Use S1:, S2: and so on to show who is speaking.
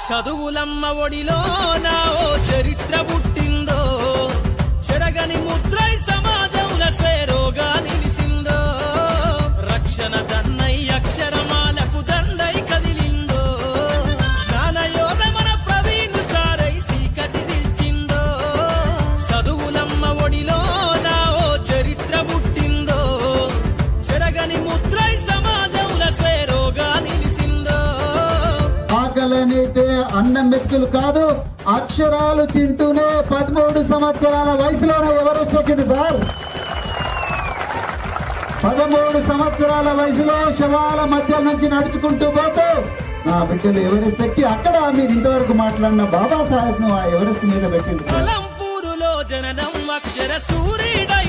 S1: చదువులమ్మ ఒడిలో నా ఓ చరిత్ర పుట్టిందో చెరగని ముద్రై సమాజంలో స్వేరోగా నిలిసిందో రక్షణ దన్నై అక్షరమాలకు దండై కదిలిందో జ్ఞానయోధ మన ప్రవీణ్ సారై సీకటి సిల్చిందో చదువులమ్మ ఒడిలో నా ఓ చరిత్ర పుట్టిందో చెరగని ముద్రై సమాజంలో స్వేరోగా నిలిసిందో
S2: ఆకలనైతే అన్నం మెతుకులు కాదు అక్షరాలు తింటూనే 13 సంవత్సరాల వయసులోనే ఎవరెస్ట్ ఎక్కింది సార్. 13 సంవత్సరాల వయసులో శవాల మధ్య నుంచి నడుచుకుంటూ పోతూ నా బిడ్డలు ఎవరెస్ట్ ఎక్కి అక్కడ మీరు ఇంతవరకు మాట్లాడిన బాబాసాహెబ్ ను ఆ ఎవరెస్ట్ మీద పెట్టింది.
S1: జననం అక్షర సూర్యుడై